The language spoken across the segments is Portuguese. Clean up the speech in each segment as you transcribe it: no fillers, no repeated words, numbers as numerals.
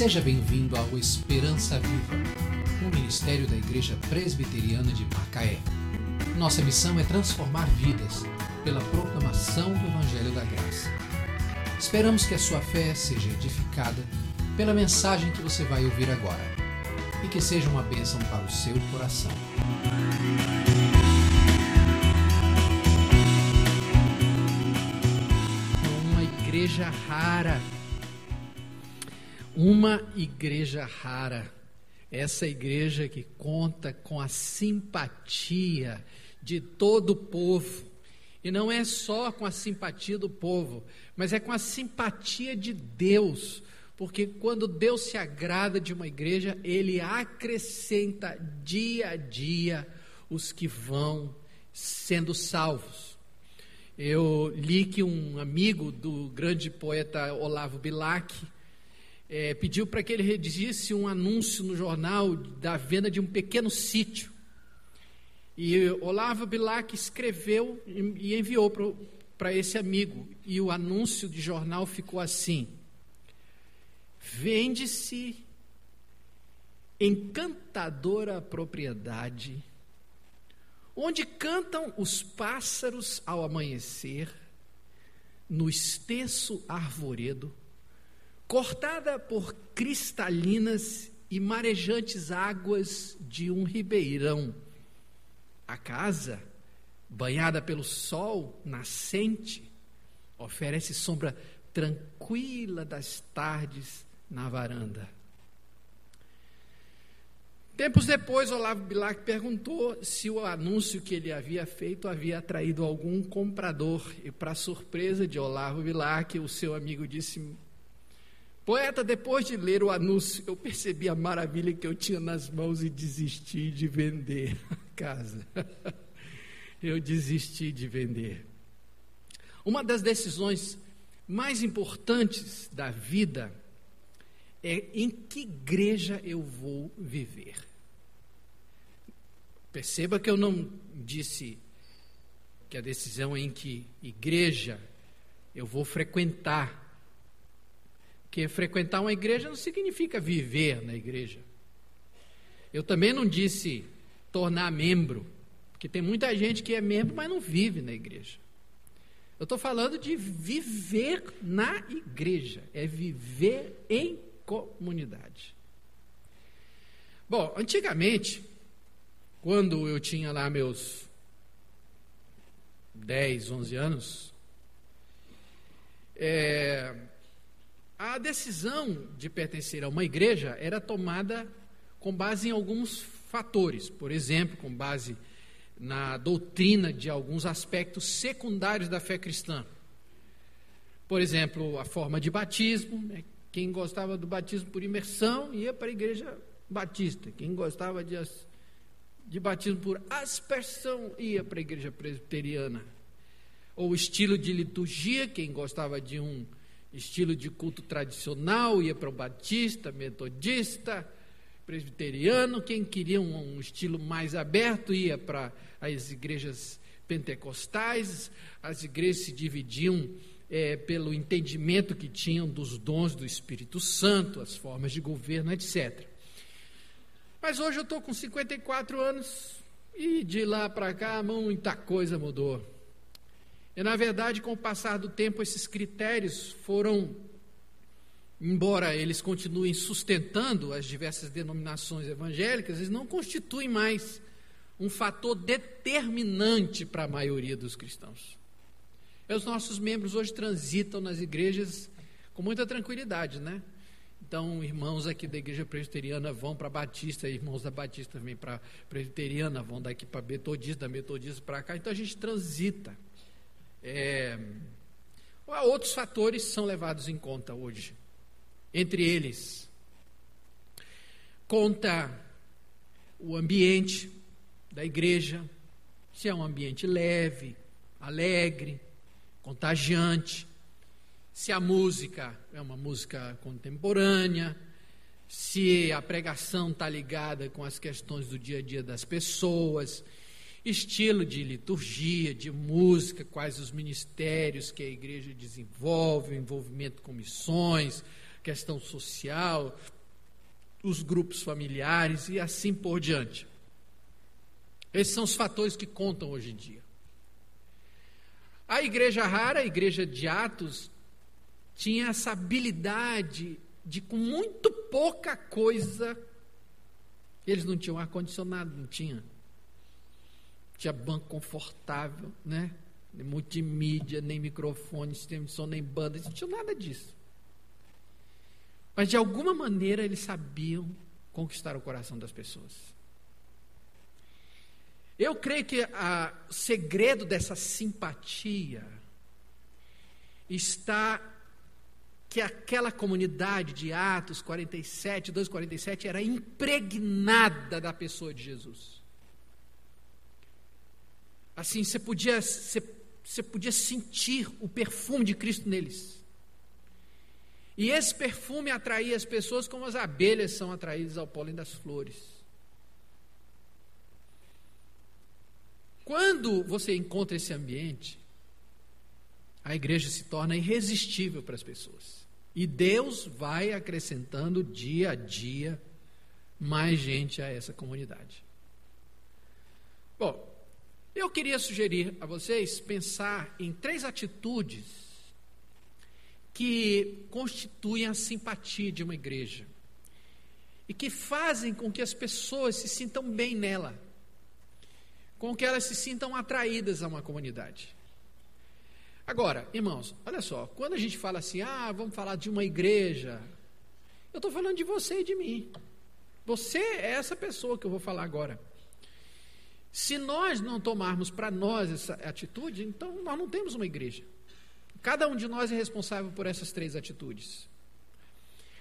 Seja bem-vindo ao Esperança Viva, um ministério da Igreja Presbiteriana de Macaé. Nossa missão é transformar vidas pela proclamação do Evangelho da Graça. Esperamos que a sua fé seja edificada pela mensagem que você vai ouvir agora e que seja uma bênção para o seu coração. Uma igreja rara. Uma igreja rara. Essa igreja que conta com a simpatia de todo o povo. E não é só com a simpatia do povo, mas é com a simpatia de Deus. Porque quando Deus se agrada de uma igreja, Ele acrescenta dia a dia os que vão sendo salvos. Eu li que um amigo do grande poeta Olavo Bilac pediu para que ele redigisse um anúncio no jornal da venda de um pequeno sítio. E Olavo Bilac escreveu e enviou para esse amigo. E o anúncio de jornal ficou assim: vende-se encantadora propriedade, onde cantam os pássaros ao amanhecer, no extenso arvoredo, cortada por cristalinas e marejantes águas de um ribeirão. A casa, banhada pelo sol nascente, oferece sombra tranquila das tardes na varanda. Tempos depois, Olavo Bilac perguntou se o anúncio que ele havia feito havia atraído algum comprador. E, para surpresa de Olavo Bilac, o seu amigo disse: poeta, depois de ler o anúncio, eu percebi a maravilha que eu tinha nas mãos e desisti de vender a casa. Eu desisti de vender. Uma das decisões mais importantes da vida é em que igreja eu vou viver. Perceba que eu não disse que a decisão é em que igreja eu vou frequentar. Porque frequentar uma igreja não significa viver na igreja. Eu também não disse tornar membro, porque tem muita gente que é membro, mas não vive na igreja. Eu estou falando de viver na igreja, é viver em comunidade. Bom, antigamente, quando eu tinha lá meus 10, 11 anos, a decisão de pertencer a uma igreja era tomada com base em alguns fatores. Por exemplo, com base na doutrina de alguns aspectos secundários da fé cristã. Por exemplo, a forma de batismo. Quem gostava do batismo por imersão ia para a igreja batista. Quem gostava de batismo por aspersão ia para a igreja presbiteriana. Ou o estilo de liturgia. Quem gostava de um estilo de culto tradicional ia para o batista, metodista, presbiteriano. Quem queria um estilo mais aberto ia para as igrejas pentecostais. As igrejas se dividiam pelo entendimento que tinham dos dons do Espírito Santo, as formas de governo, etc. Mas hoje eu estou com 54 anos e de lá para cá muita coisa mudou. E, na verdade, com o passar do tempo, esses critérios foram, embora eles continuem sustentando as diversas denominações evangélicas, eles não constituem mais um fator determinante para a maioria dos cristãos. Os nossos membros hoje transitam nas igrejas com muita tranquilidade, né? Então, irmãos aqui da igreja presbiteriana vão para a batista, irmãos da batista vêm para a presbiteriana, vão daqui para a metodista, da metodista para cá. Então, a gente transita. Outros fatores são levados em conta hoje. Entre eles, conta o ambiente da igreja, se é um ambiente leve, alegre, contagiante, se a música é uma música contemporânea, se a pregação está ligada com as questões do dia a dia das pessoas, estilo de liturgia, de música, quais os ministérios que a igreja desenvolve, o envolvimento com missões, questão social, os grupos familiares e assim por diante. Esses são os fatores que contam hoje em dia. A igreja rara, a igreja de Atos, tinha essa habilidade de, com muito pouca coisa, eles não tinham ar-condicionado, não tinha banco confortável, né? Nem multimídia, nem microfone, sistema de som, nem banda, eles não tinham nada disso. Mas de alguma maneira eles sabiam conquistar o coração das pessoas. Eu creio que o segredo dessa simpatia está que aquela comunidade de Atos 47, 2:47, era impregnada da pessoa de Jesus. Assim, você podia sentir o perfume de Cristo neles. E esse perfume atraía as pessoas como as abelhas são atraídas ao pólen das flores. Quando você encontra esse ambiente, a igreja se torna irresistível para as pessoas. E Deus vai acrescentando dia a dia mais gente a essa comunidade. Bom, eu queria sugerir a vocês pensar em 3 atitudes que constituem a simpatia de uma igreja e que fazem com que as pessoas se sintam bem nela, com que elas se sintam atraídas a uma comunidade. Agora, irmãos, olha só, quando a gente fala assim, vamos falar de uma igreja, eu estou falando de você e de mim. Você é essa pessoa que eu vou falar agora. Se nós não tomarmos para nós essa atitude, então nós não temos uma igreja. Cada um de nós é responsável por essas 3 atitudes.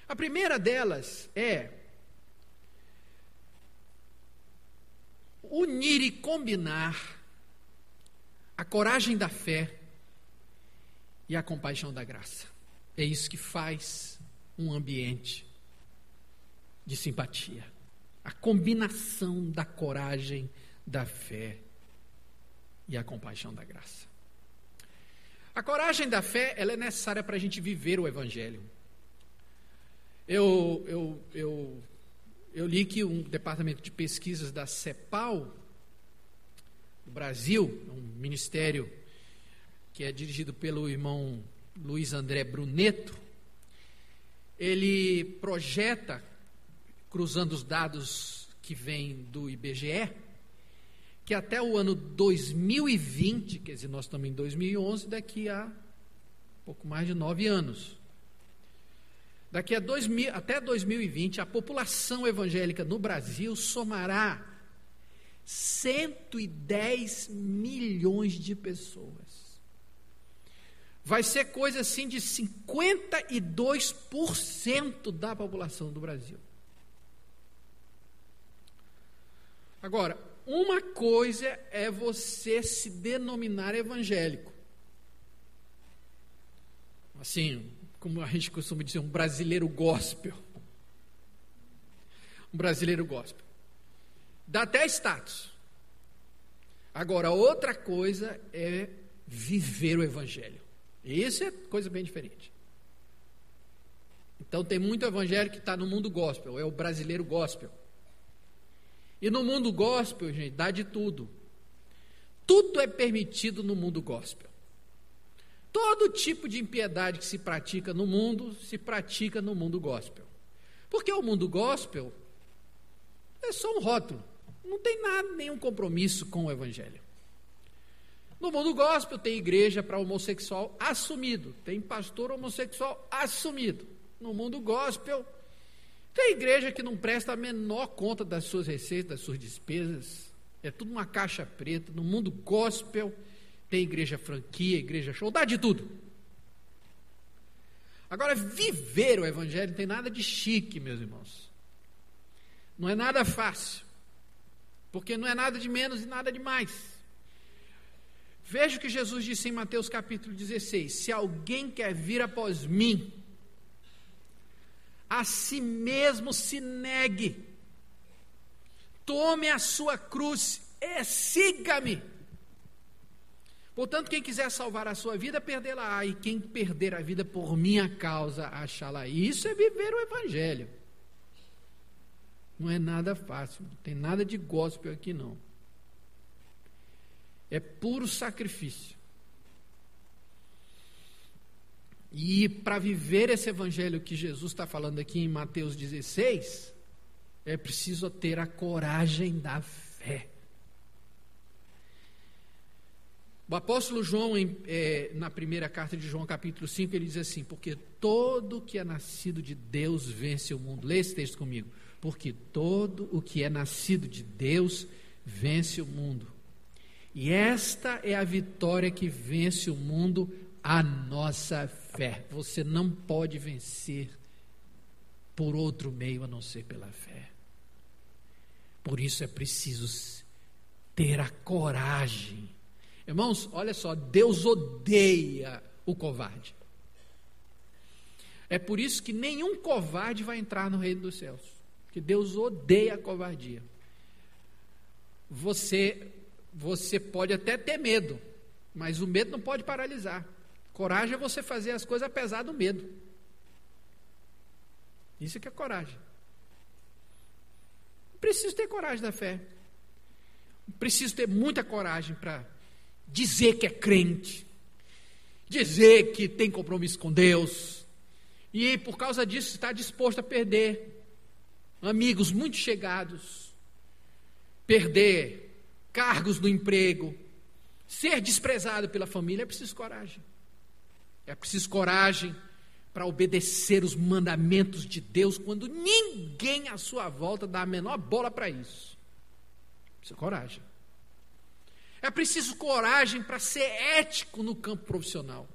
A primeira delas é unir e combinar a coragem da fé e a compaixão da graça. É isso que faz um ambiente de simpatia. A combinação da coragem, da fé e a compaixão da graça. A coragem da fé, ela é necessária para a gente viver o Evangelho. Eu li que um departamento de pesquisas da CEPAL, do Brasil, um ministério que é dirigido pelo irmão Luiz André Bruneto, ele projeta, cruzando os dados que vêm do IBGE, que até o ano 2020, quer dizer, nós estamos em 2011, daqui a pouco mais de 9 anos. Até 2020, a população evangélica no Brasil somará 110 milhões de pessoas. Vai ser coisa assim de 52% da população do Brasil. Agora, uma coisa é você se denominar evangélico. Assim, como a gente costuma dizer, um brasileiro gospel. Um brasileiro gospel. Dá até status. Agora, outra coisa é viver o evangelho. Isso é coisa bem diferente. Então, tem muito evangélico que está no mundo gospel, é o brasileiro gospel. E no mundo gospel, gente, dá de tudo. Tudo é permitido no mundo gospel. Todo tipo de impiedade que se pratica no mundo, se pratica no mundo gospel. Porque o mundo gospel é só um rótulo. Não tem nada, nenhum compromisso com o evangelho. No mundo gospel tem igreja para homossexual assumido. Tem pastor homossexual assumido. No mundo gospel tem igreja que não presta a menor conta das suas receitas, das suas despesas. É tudo uma caixa preta. No mundo gospel tem igreja franquia, igreja show, dá de tudo. Agora, viver o evangelho não tem nada de chique, meus irmãos. Não é nada fácil. Porque não é nada de menos e nada de mais. Veja o que Jesus disse em Mateus capítulo 16. Se alguém quer vir após mim, a si mesmo se negue, tome a sua cruz e siga-me. Portanto, quem quiser salvar a sua vida, perdê-la-á, e quem perder a vida por minha causa, achá-la. Isso é viver o Evangelho. Não é nada fácil, não tem nada de gospel aqui não. É puro sacrifício. E para viver esse Evangelho que Jesus está falando aqui em Mateus 16, é preciso ter a coragem da fé. O apóstolo João, na primeira carta de João, capítulo 5, ele diz assim: porque todo o que é nascido de Deus vence o mundo. Lê esse texto comigo. Porque todo o que é nascido de Deus vence o mundo. E esta é a vitória que vence o mundo, a nossa fé. Você não pode vencer por outro meio a não ser pela fé. Por isso é preciso ter a coragem. Irmãos, olha só, Deus odeia o covarde. É por isso que nenhum covarde vai entrar no reino dos céus. Porque Deus odeia a covardia. Você pode até ter medo, mas o medo não pode paralisar. Coragem é você fazer as coisas apesar do medo. Isso que é coragem. Preciso ter coragem da fé. Preciso ter muita coragem para dizer que é crente, dizer que tem compromisso com Deus, e por causa disso está disposto a perder amigos muito chegados, perder cargos no emprego, ser desprezado pela família. É preciso coragem. É preciso coragem para obedecer os mandamentos de Deus quando ninguém à sua volta dá a menor bola para isso. Precisa coragem. É preciso coragem para ser ético no campo profissional.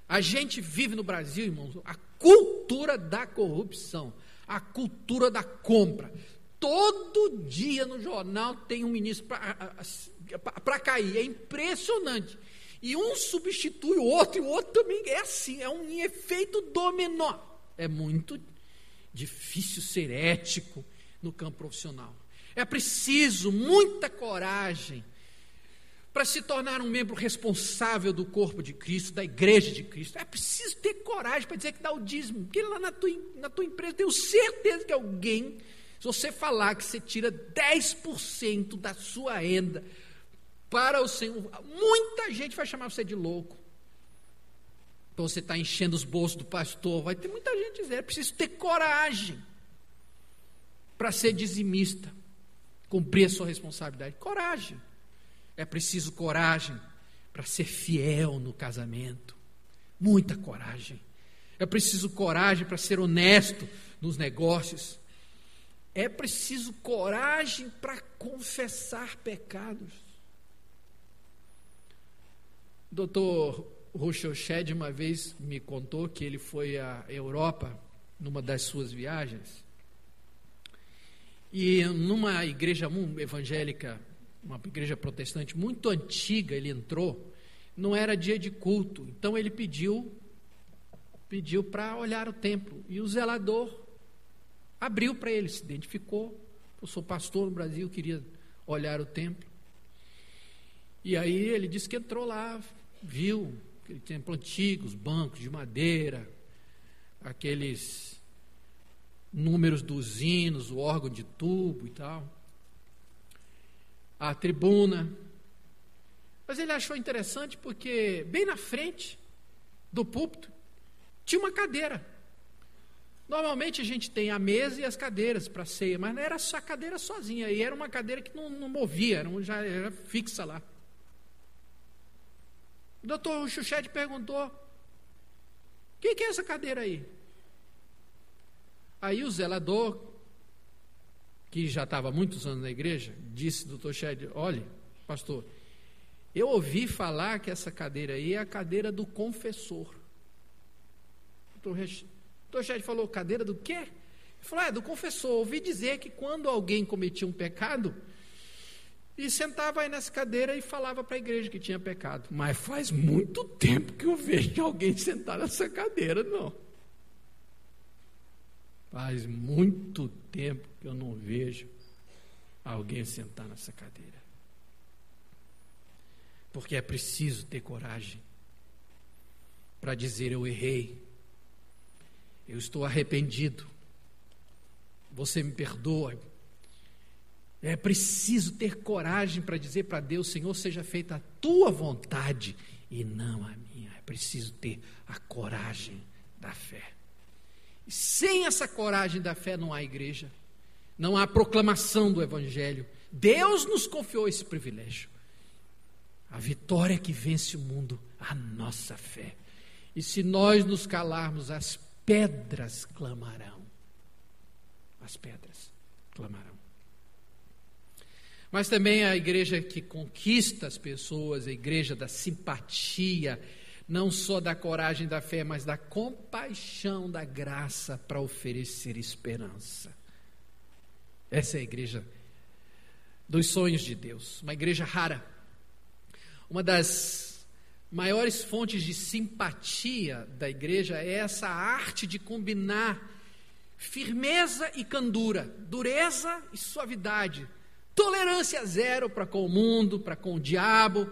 A gente vive no Brasil, irmãos, a cultura da corrupção, a cultura da compra. Todo dia no jornal tem um ministro para cair. É impressionante. E um substitui o outro, e o outro também é assim. É um efeito dominó. É muito difícil ser ético no campo profissional. É preciso muita coragem para se tornar um membro responsável do corpo de Cristo, da igreja de Cristo. É preciso ter coragem para dizer que dá o dízimo. Porque lá na tua empresa, tenho certeza que alguém, se você falar que você tira 10% da sua renda para o Senhor, muita gente vai chamar você de louco. Então você está enchendo os bolsos do pastor. Vai ter muita gente dizendo, é preciso ter coragem para ser dizimista, cumprir a sua responsabilidade. Coragem. É preciso coragem para ser fiel no casamento. Muita coragem. É preciso coragem para ser honesto nos negócios. É preciso coragem para confessar pecados. O Dr. Russell Shedd uma vez me contou que ele foi à Europa numa das suas viagens. E numa igreja evangélica, uma igreja protestante muito antiga, ele entrou, não era dia de culto, então ele pediu para olhar o templo, e o zelador abriu para ele, se identificou: eu sou pastor no Brasil, queria olhar o templo. E aí ele disse que entrou lá, viu aquele templo antigo, os bancos de madeira, aqueles números dos hinos, o órgão de tubo e tal, a tribuna. Mas ele achou interessante porque bem na frente do púlpito tinha uma cadeira. Normalmente a gente tem a mesa e as cadeiras para ceia, mas não era só a cadeira sozinha, e era uma cadeira que não movia, já era fixa lá. O doutor Chuchete perguntou: o que é essa cadeira aí? Aí o zelador, que já estava há muitos anos na igreja, disse: doutor Shed, olha, pastor, eu ouvi falar que essa cadeira aí é a cadeira do confessor. O doutor Shed falou: cadeira do quê? Ele falou: do confessor. Ouvi dizer que quando alguém cometia um pecado, e sentava aí nessa cadeira e falava para a igreja que tinha pecado. Mas faz muito tempo que eu vejo alguém sentar nessa cadeira, não. Faz muito tempo que eu não vejo alguém sentar nessa cadeira. Porque é preciso ter coragem para dizer: eu errei, eu estou arrependido, você me perdoa. É preciso ter coragem para dizer para Deus: Senhor, seja feita a tua vontade e não a minha. É preciso ter a coragem da fé. E sem essa coragem da fé não há igreja, não há proclamação do Evangelho. Deus nos confiou esse privilégio. A vitória que vence o mundo, a nossa fé. E se nós nos calarmos, as pedras clamarão. As pedras clamarão. Mas também a igreja que conquista as pessoas, a igreja da simpatia, não só da coragem da fé, mas da compaixão, da graça para oferecer esperança. Essa é a igreja dos sonhos de Deus, uma igreja rara. Uma das maiores fontes de simpatia da igreja é essa arte de combinar firmeza e candura, dureza e suavidade, tolerância zero para com o mundo, para com o diabo,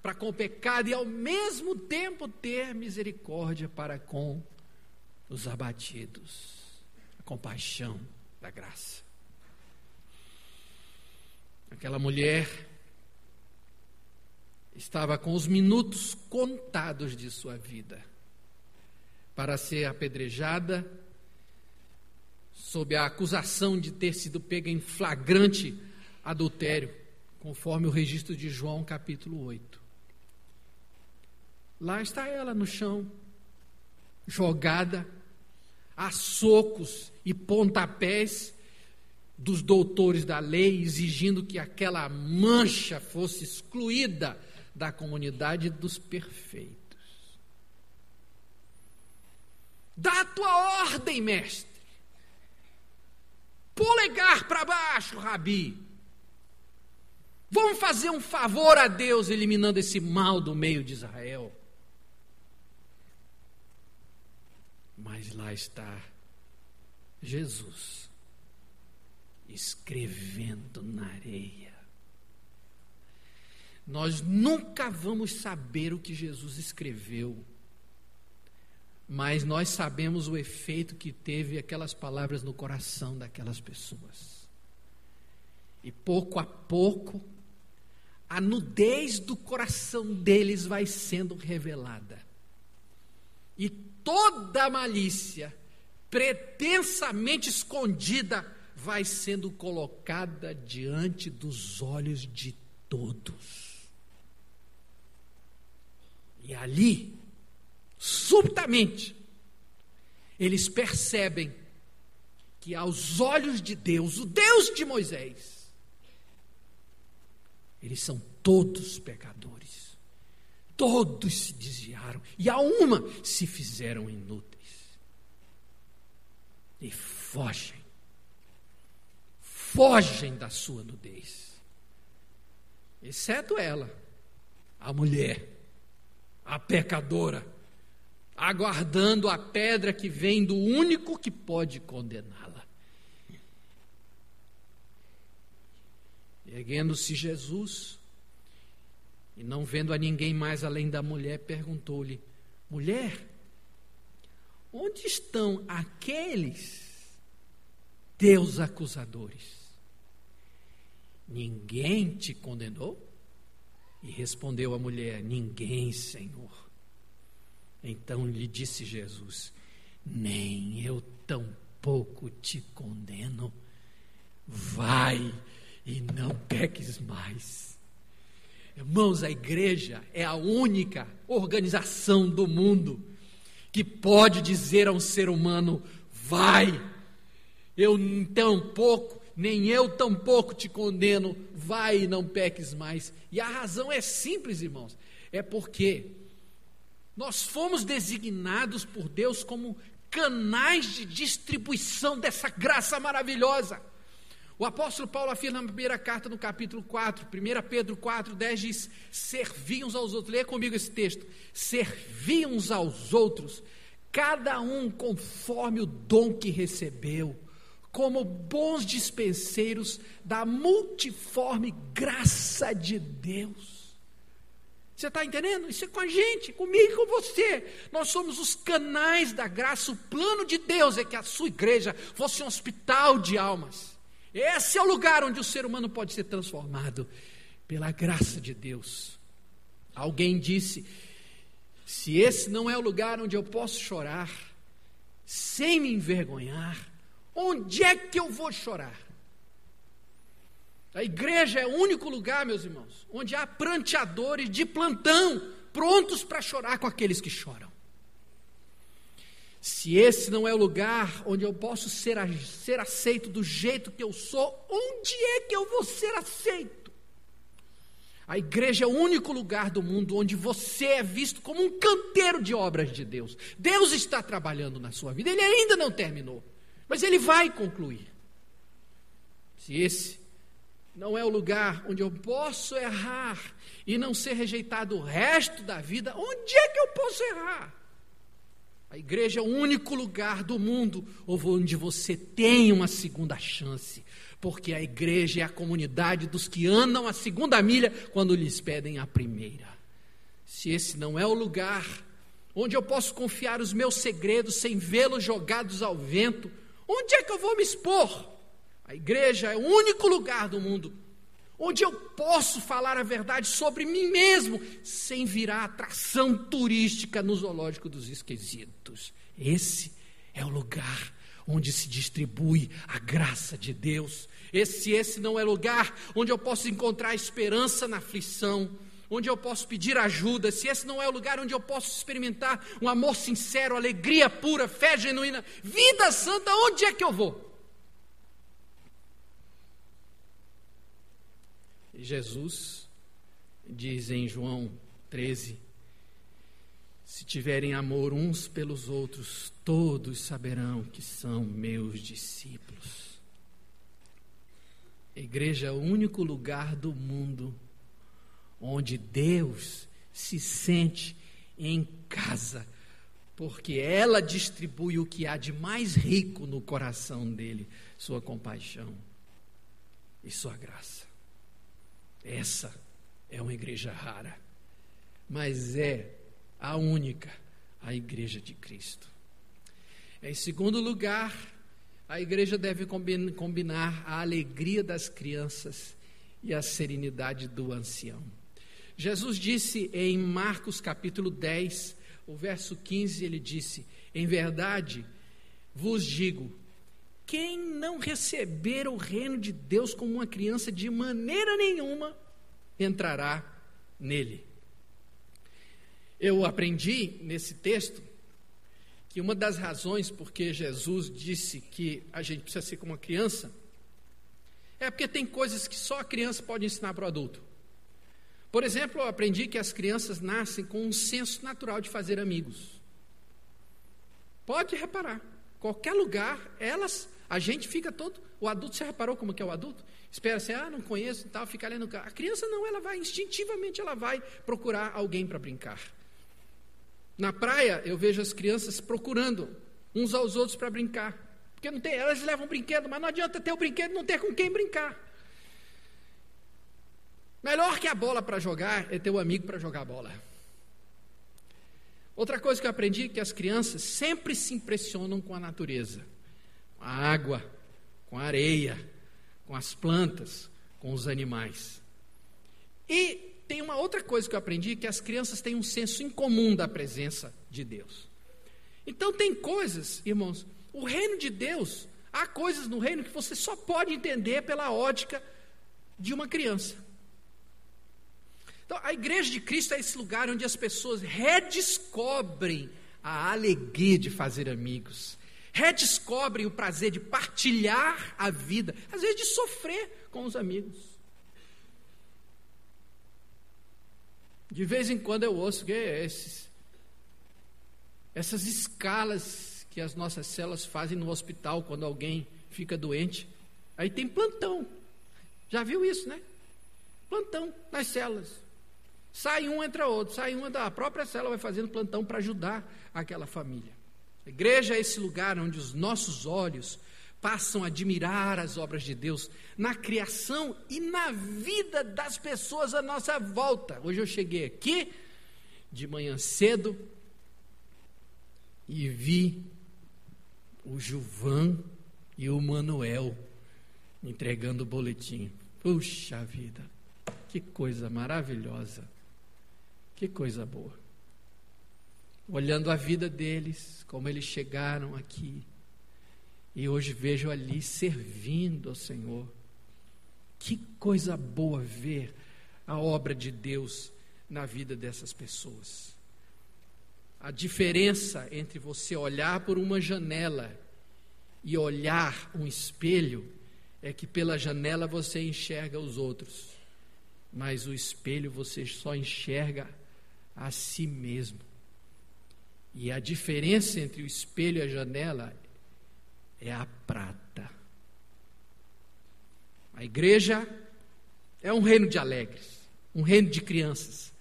para com o pecado, e ao mesmo tempo ter misericórdia para com os abatidos, a compaixão da graça. Aquela mulher estava com os minutos contados de sua vida para ser apedrejada sob a acusação de ter sido pega em flagrante adultério, conforme o registro de João capítulo 8. Lá está ela no chão, jogada a socos e pontapés dos doutores da lei, exigindo que aquela mancha fosse excluída da comunidade dos perfeitos. Dá a tua ordem, mestre. Polegar para baixo, Rabi. Vamos fazer um favor a Deus eliminando esse mal do meio de Israel. Mas lá está Jesus escrevendo na areia. Nós nunca vamos saber o que Jesus escreveu, mas nós sabemos o efeito que teve aquelas palavras no coração daquelas pessoas. E pouco a pouco, a nudez do coração deles vai sendo revelada. E toda a malícia, pretensamente escondida, vai sendo colocada diante dos olhos de todos. E ali, subitamente, eles percebem que aos olhos de Deus, o Deus de Moisés, eles são todos pecadores. Todos se desviaram e a uma se fizeram inúteis. E fogem da sua nudez. Exceto ela, a mulher, a pecadora, aguardando a pedra que vem do único que pode condená-la. Erguendo-se Jesus, e não vendo a ninguém mais além da mulher, perguntou-lhe: mulher, onde estão aqueles teus acusadores? Ninguém te condenou? E respondeu a mulher: ninguém, Senhor. Então lhe disse Jesus: nem eu tampouco te condeno. Vai e não peques mais. Irmãos, a igreja é a única organização do mundo que pode dizer a um ser humano: vai, nem eu tampouco te condeno, vai e não peques mais. E a razão é simples, irmãos, é porque nós fomos designados por Deus como canais de distribuição dessa graça maravilhosa. O apóstolo Paulo afirma na primeira carta, no capítulo 4, 1 Pedro 4:10, diz: servi uns aos outros. Leia comigo esse texto. Servi uns aos outros, cada um conforme o dom que recebeu, como bons dispenseiros da multiforme graça de Deus. Você está entendendo? Isso é com a gente, comigo e com você. Nós somos os canais da graça. O plano de Deus é que a sua igreja fosse um hospital de almas. Esse é o lugar onde o ser humano pode ser transformado pela graça de Deus. Alguém disse: se esse não é o lugar onde eu posso chorar, sem me envergonhar, onde é que eu vou chorar? A igreja é o único lugar, meus irmãos, onde há pranteadores de plantão, prontos para chorar com aqueles que choram. Se esse não é o lugar onde eu posso ser aceito do jeito que eu sou, onde é que eu vou ser aceito? A igreja é o único lugar do mundo onde você é visto como um canteiro de obras de Deus. Deus está trabalhando na sua vida, Ele ainda não terminou, mas Ele vai concluir. Se esse não é o lugar onde eu posso errar e não ser rejeitado o resto da vida, onde é que eu posso errar? A igreja é o único lugar do mundo onde você tem uma segunda chance, porque a igreja é a comunidade dos que andam a segunda milha quando lhes pedem a primeira. Se esse não é o lugar onde eu posso confiar os meus segredos sem vê-los jogados ao vento, onde é que eu vou me expor? A igreja é o único lugar do mundo onde eu posso falar a verdade sobre mim mesmo, sem virar atração turística no zoológico dos esquisitos. Esse é o lugar onde se distribui a graça de Deus. Esse não é lugar onde eu posso encontrar esperança na aflição, onde eu posso pedir ajuda. Se esse não é o lugar onde eu posso experimentar um amor sincero, alegria pura, fé genuína, vida santa, onde é que eu vou? Jesus diz em João 13: se tiverem amor uns pelos outros, todos saberão que são meus discípulos. A igreja é o único lugar do mundo onde Deus se sente em casa, porque ela distribui o que há de mais rico no coração dele, sua compaixão e sua graça. Essa é uma igreja rara, mas é a única, a igreja de Cristo. Em segundo lugar, a igreja deve combinar a alegria das crianças e a serenidade do ancião. Jesus disse em Marcos capítulo 10, o verso 15, ele disse: em verdade vos digo, quem não receber o reino de Deus como uma criança, de maneira nenhuma entrará nele. Eu aprendi nesse texto que uma das razões porque Jesus disse que a gente precisa ser como uma criança é porque tem coisas que só a criança pode ensinar para o adulto. Por exemplo, eu aprendi que as crianças nascem com um senso natural de fazer amigos. Pode reparar, qualquer lugar, a gente fica todo... O adulto, você reparou como que é o adulto? Espera assim, não conheço e tal, fica ali no carro. A criança não, ela vai, instintivamente ela vai procurar alguém para brincar. Na praia, eu vejo as crianças procurando uns aos outros para brincar. Porque não tem, elas levam brinquedo, mas não adianta ter o brinquedo e não ter com quem brincar. Melhor que a bola para jogar é ter um amigo para jogar bola. Outra coisa que eu aprendi é que as crianças sempre se impressionam com a natureza, com a água, com a areia, com as plantas, com os animais. E tem uma outra coisa que eu aprendi, que as crianças têm um senso incomum da presença de Deus. Então tem coisas, irmãos, o reino de Deus, há coisas no reino que você só pode entender pela ótica de uma criança. Então, a igreja de Cristo é esse lugar onde as pessoas redescobrem a alegria de fazer amigos, redescobrem o prazer de partilhar a vida, às vezes de sofrer com os amigos. De vez em quando eu ouço que essas escalas que as nossas células fazem no hospital quando alguém fica doente, aí tem plantão. Já viu isso, né? Plantão nas células. Sai um, entra outro, sai um, a própria célula vai fazendo plantão para ajudar aquela família. A igreja é esse lugar onde os nossos olhos passam a admirar as obras de Deus na criação e na vida das pessoas à nossa volta. Hoje eu cheguei aqui de manhã cedo e vi o Gilvan e o Manuel entregando o boletim. Puxa vida, que coisa maravilhosa, que coisa boa. Olhando a vida deles, como eles chegaram aqui, e hoje vejo ali servindo ao Senhor. Que coisa boa ver a obra de Deus na vida dessas pessoas. A diferença entre você olhar por uma janela e olhar um espelho é que pela janela você enxerga os outros, mas o espelho você só enxerga a si mesmo. E a diferença entre o espelho e a janela é a prata. A igreja é um reino de alegres, um reino de crianças,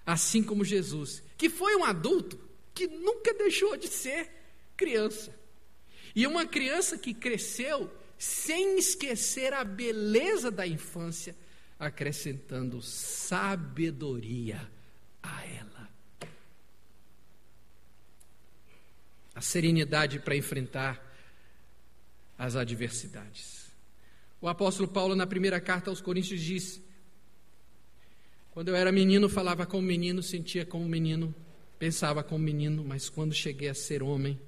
assim como Jesus, que foi um adulto que nunca deixou de ser criança. E uma criança que cresceu sem esquecer a beleza da infância, acrescentando sabedoria a ela. A serenidade para enfrentar as adversidades. O apóstolo Paulo, na primeira carta aos Coríntios, diz: quando eu era menino, falava como menino, sentia como menino, pensava como menino, mas quando cheguei a ser homem,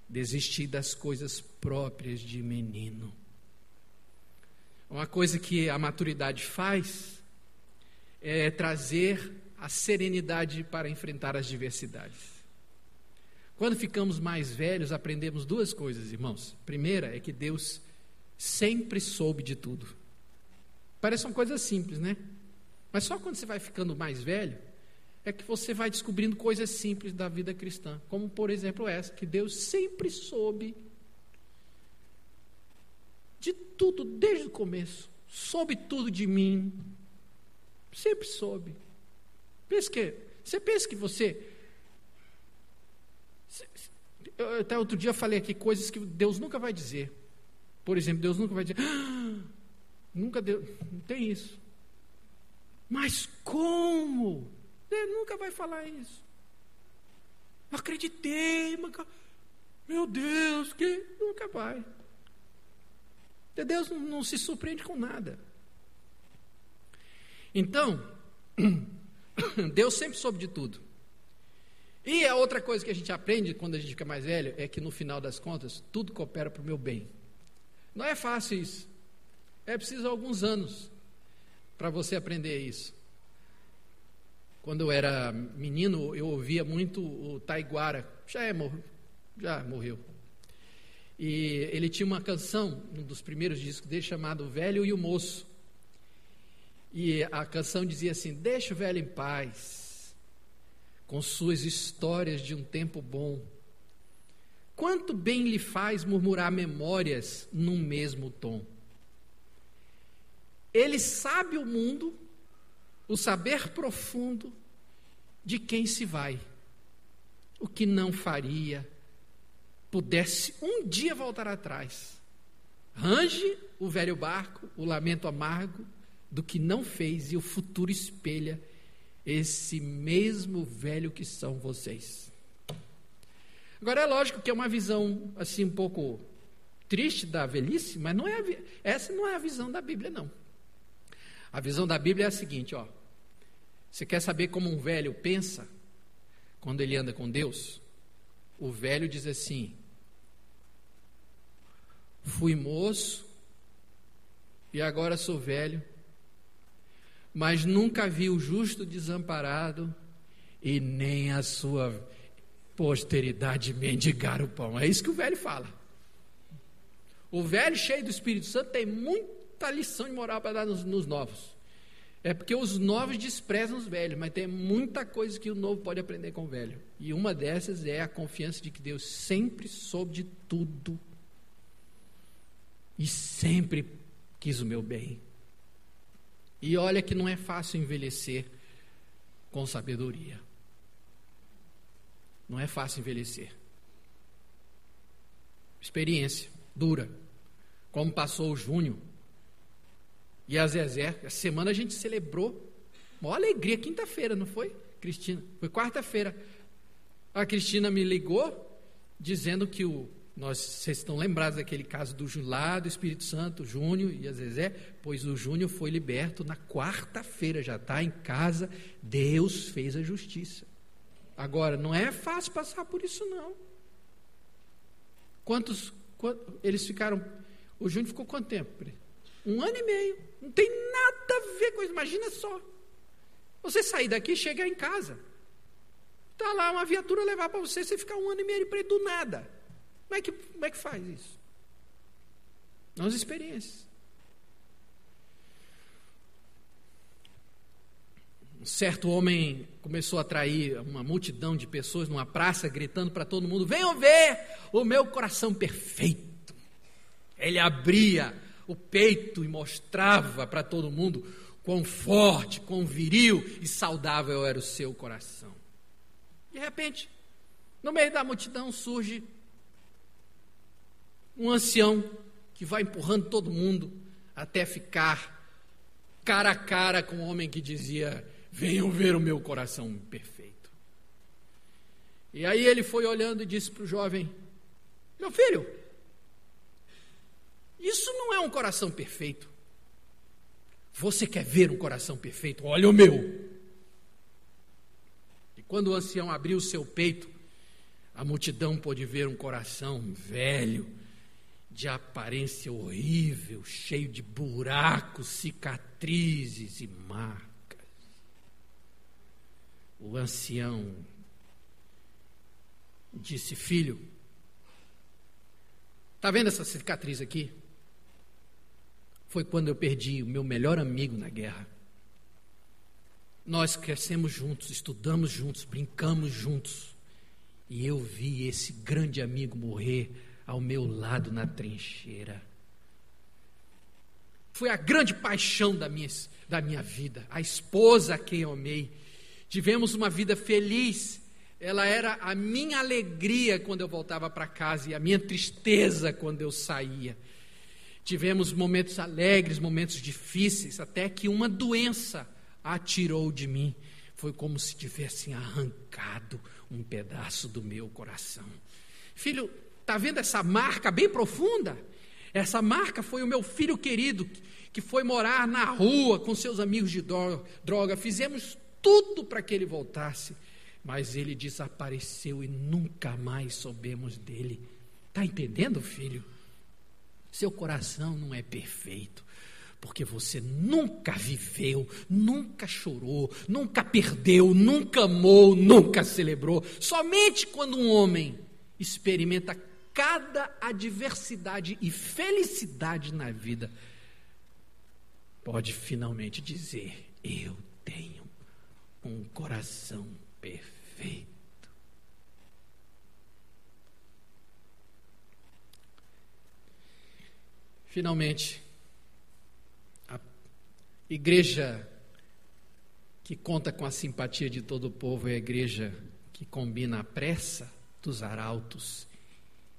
desisti das coisas próprias de menino. Uma coisa que a maturidade faz é trazer a serenidade para enfrentar as diversidades. Quando ficamos mais velhos, aprendemos duas coisas, irmãos. A primeira é que Deus sempre soube de tudo. Parece uma coisa simples, né? Mas só quando você vai ficando mais velho, é que você vai descobrindo coisas simples da vida cristã. Como, por exemplo, essa, que Deus sempre soube de tudo, desde o começo. Soube tudo de mim. Sempre soube. Você pensa que você... Até outro dia eu falei aqui coisas que Deus nunca vai dizer. Por exemplo, Deus nunca vai dizer, nunca deu, não tem isso. Mas como? Ele nunca vai falar isso. Não acreditei, meu Deus, que nunca vai. Deus não se surpreende com nada. Então, Deus sempre soube de tudo. E a outra coisa que a gente aprende quando a gente fica mais velho é que no final das contas, tudo coopera para o meu bem. Não é fácil isso. É preciso alguns anos para você aprender isso. Quando eu era menino, eu ouvia muito o Taiguara, já morreu. E ele tinha uma canção, um dos primeiros discos dele, chamado O Velho e o Moço. E a canção dizia assim: deixa o velho em paz, com suas histórias de um tempo bom. Quanto bem lhe faz murmurar memórias num mesmo tom. Ele sabe o mundo, o saber profundo de quem se vai. O que não faria, pudesse um dia voltar atrás. Range o velho barco, o lamento amargo do que não fez, e o futuro espelha esse mesmo velho que são vocês. Agora é lógico que é uma visão assim um pouco triste da velhice, mas essa não é a visão da Bíblia, não. A visão da Bíblia é a seguinte, ó. Você quer saber como um velho pensa quando ele anda com Deus? O velho diz assim: fui moço e agora sou velho, mas nunca vi o justo desamparado e nem a sua posteridade mendigar o pão. É isso que o velho fala. O velho cheio do Espírito Santo tem muita lição de moral para dar nos novos. É porque os novos desprezam os velhos, mas tem muita coisa que o novo pode aprender com o velho. E uma dessas é a confiança de que Deus sempre soube de tudo e sempre quis o meu bem. E olha que não é fácil envelhecer com sabedoria. Não é fácil envelhecer. Experiência. dura, como passou o Júnior e a Zezé. Essa semana a gente celebrou, maior alegria, quinta-feira, não foi, Cristina? Foi quarta-feira. A Cristina me ligou, dizendo que vocês estão lembrados daquele caso do lá do Espírito Santo, Júnior e a Zezé? Pois o Júnior foi liberto na quarta-feira, já está em casa, Deus fez a justiça. Agora, não é fácil passar por isso, não. Quantos eles ficaram? O Júnior ficou quanto tempo? 1 ano e meio. Não tem nada a ver com isso. Imagina só. Você sair daqui e chegar em casa. Está lá uma viatura levar para você, você ficar 1 ano e meio preso do nada. Como é que faz isso? Nas experiências. Um certo homem começou a atrair uma multidão de pessoas numa praça, gritando para todo mundo: venham ver o meu coração perfeito. Ele abria o peito e mostrava para todo mundo quão forte, quão viril e saudável era o seu coração. De repente, no meio da multidão surge um ancião que vai empurrando todo mundo até ficar cara a cara com o homem que dizia: venham ver o meu coração perfeito. E aí ele foi olhando e disse para o jovem: meu filho, isso não é um coração perfeito. Você quer ver um coração perfeito? Olha o meu. E quando o ancião abriu o seu peito, a multidão pôde ver um coração velho, de aparência horrível, cheio de buracos, cicatrizes e marcas. O ancião disse: filho, está vendo essa cicatriz aqui? Foi quando eu perdi o meu melhor amigo na guerra. Nós crescemos juntos, estudamos juntos, brincamos juntos. E eu vi esse grande amigo morrer ao meu lado na trincheira. Foi a grande paixão da minha vida, a esposa a quem eu amei. Tivemos uma vida feliz. Ela era a minha alegria quando eu voltava para casa e a minha tristeza quando eu saía. Tivemos momentos alegres, momentos difíceis, até que uma doença a tirou de mim. Foi como se tivessem arrancado um pedaço do meu coração. Filho, está vendo essa marca bem profunda? Essa marca foi o meu filho querido, que foi morar na rua com seus amigos de droga. Fizemos tudo para que ele voltasse, mas ele desapareceu e nunca mais soubemos dele. Está entendendo, filho? Seu coração não é perfeito, porque você nunca viveu, nunca chorou, nunca perdeu, nunca amou, nunca celebrou. Somente quando um homem experimenta cada adversidade e felicidade na vida, pode finalmente dizer: eu tenho um coração perfeito. Finalmente, a igreja que conta com a simpatia de todo o povo é a igreja que combina a pressa dos arautos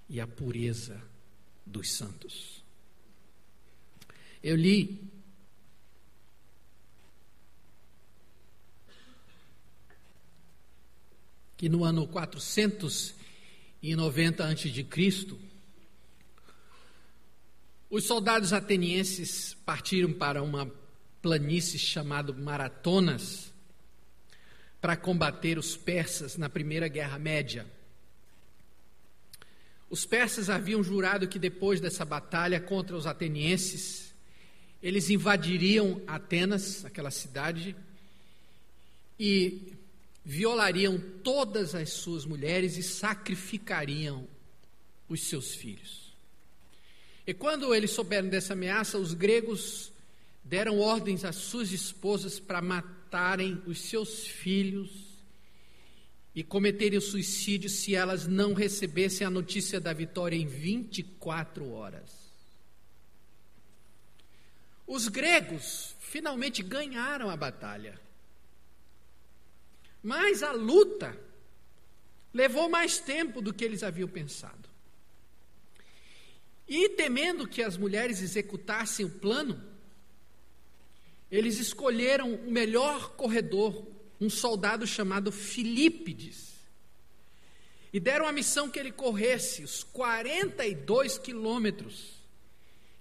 e a pureza dos santos. Eu li que no ano 490 a.C., os soldados atenienses partiram para uma planície chamada Maratonas para combater os persas na Primeira Guerra Média. Os persas haviam jurado que depois dessa batalha contra os atenienses, eles invadiriam Atenas, aquela cidade, e violariam todas as suas mulheres e sacrificariam os seus filhos. E quando eles souberam dessa ameaça, os gregos deram ordens às suas esposas para matarem os seus filhos e cometerem o suicídio se elas não recebessem a notícia da vitória em 24 horas. Os gregos finalmente ganharam a batalha, mas a luta levou mais tempo do que eles haviam pensado. E temendo que as mulheres executassem o plano, eles escolheram o melhor corredor, um soldado chamado Filípides, e deram a missão que ele corresse os 42 quilômetros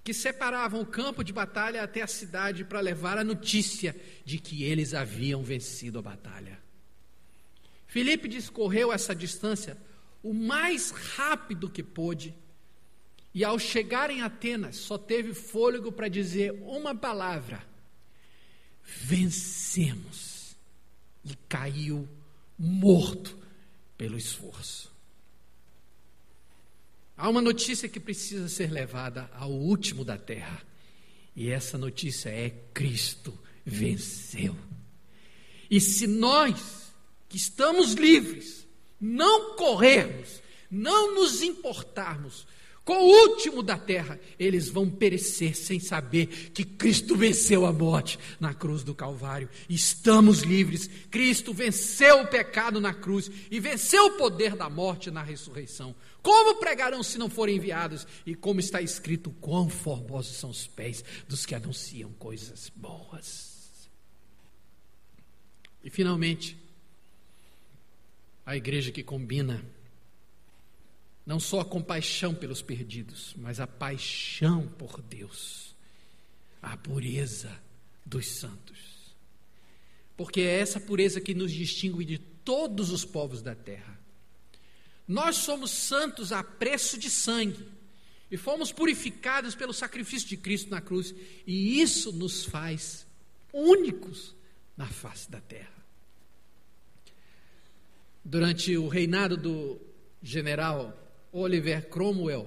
que separavam o campo de batalha até a cidade para levar a notícia de que eles haviam vencido a batalha. Filípides correu essa distância o mais rápido que pôde, e ao chegar em Atenas, só teve fôlego para dizer uma palavra: vencemos, e caiu morto pelo esforço. Há uma notícia que precisa ser levada ao último da terra, e essa notícia é: Cristo venceu. E se nós, que estamos livres, não corrermos, não nos importarmos com o último da terra, eles vão perecer sem saber que Cristo venceu a morte na cruz do Calvário. Estamos livres. Cristo venceu o pecado na cruz e venceu o poder da morte na ressurreição. Como pregarão se não forem enviados? E como está escrito, quão formosos são os pés dos que anunciam coisas boas. E finalmente, a igreja que combina não só a compaixão pelos perdidos, mas a paixão por Deus, a pureza dos santos. Porque é essa pureza que nos distingue de todos os povos da terra. Nós somos santos a preço de sangue, e fomos purificados pelo sacrifício de Cristo na cruz, e isso nos faz únicos na face da terra. Durante o reinado do general Oliver Cromwell,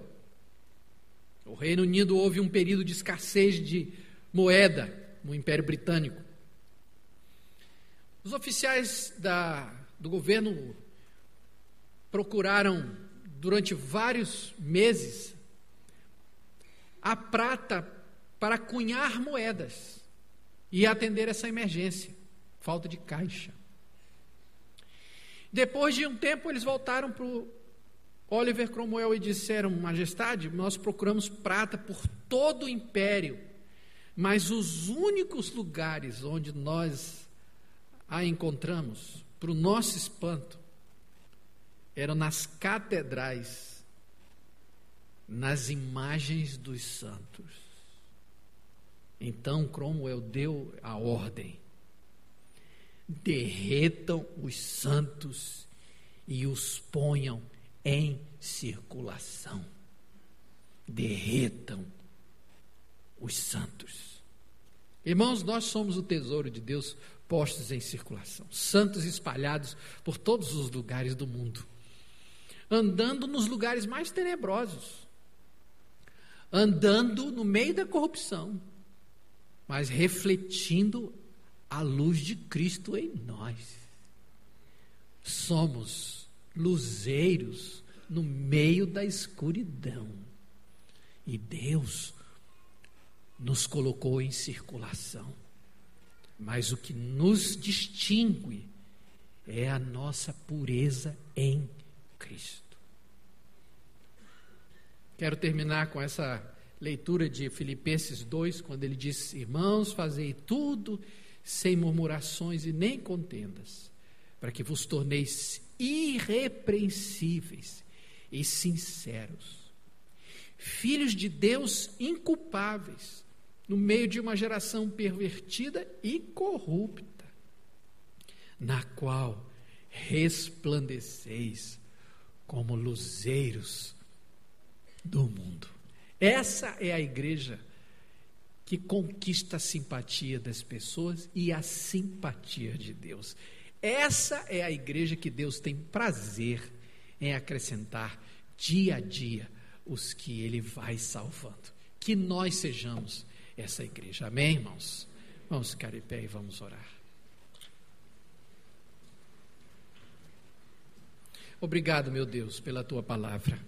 o Reino Unido houve um período de escassez de moeda no Império Britânico. Os oficiais do governo procuraram durante vários meses a prata para cunhar moedas e atender essa emergência, falta de caixa. Depois de um tempo, eles voltaram para o Oliver Cromwell e disseram: Majestade, nós procuramos prata por todo o império, mas os únicos lugares onde nós a encontramos, para o nosso espanto, eram nas catedrais, nas imagens dos santos. Então Cromwell deu a ordem: derretam os santos e os ponham em circulação. Derretam os santos. Irmãos, nós somos o tesouro de Deus postos em circulação, santos espalhados por todos os lugares do mundo, andando nos lugares mais tenebrosos, andando no meio da corrupção, mas refletindo a luz de Cristo em nós. Somos luzeiros no meio da escuridão, e Deus nos colocou em circulação, mas o que nos distingue é a nossa pureza em Cristo. Quero terminar com essa leitura de Filipenses 2, quando ele diz: irmãos, fazei tudo sem murmurações e nem contendas, para que vos torneis irrepreensíveis e sinceros, filhos de Deus inculpáveis, no meio de uma geração pervertida e corrupta, na qual resplandeceis como luzeiros do mundo. Essa é a igreja que conquista a simpatia das pessoas e a simpatia de Deus. Essa é a igreja que Deus tem prazer em acrescentar dia a dia os que Ele vai salvando. Que nós sejamos essa igreja. Amém, irmãos? Vamos ficar de pé e vamos orar. Obrigado, meu Deus, pela Tua palavra,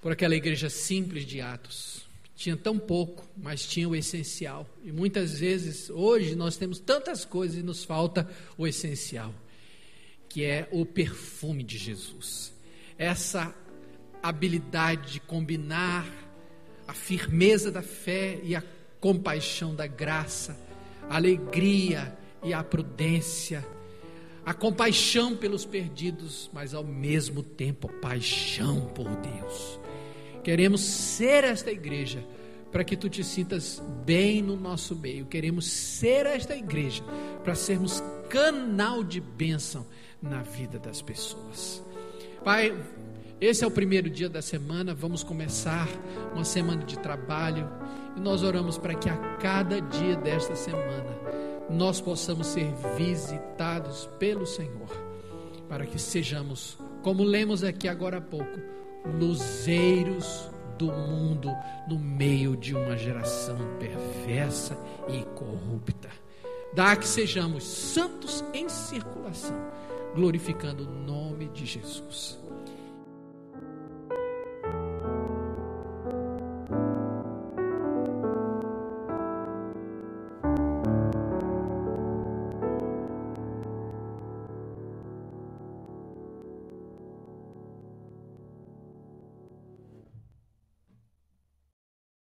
por aquela igreja simples de Atos. Tinha tão pouco, mas tinha o essencial. E muitas vezes, hoje, nós temos tantas coisas e nos falta o essencial, que é o perfume de Jesus. Essa habilidade de combinar a firmeza da fé e a compaixão da graça, a alegria e a prudência, a compaixão pelos perdidos, mas ao mesmo tempo a paixão por Deus. Queremos ser esta igreja para que tu te sintas bem no nosso meio. Queremos ser esta igreja para sermos canal de bênção na vida das pessoas. Pai, esse é o primeiro dia da semana, vamos começar uma semana de trabalho e nós oramos para que a cada dia desta semana nós possamos ser visitados pelo Senhor, para que sejamos, como lemos aqui agora há pouco, luzeiros do mundo no meio de uma geração perversa e corrupta. Dá que sejamos santos em circulação, glorificando o nome de Jesus.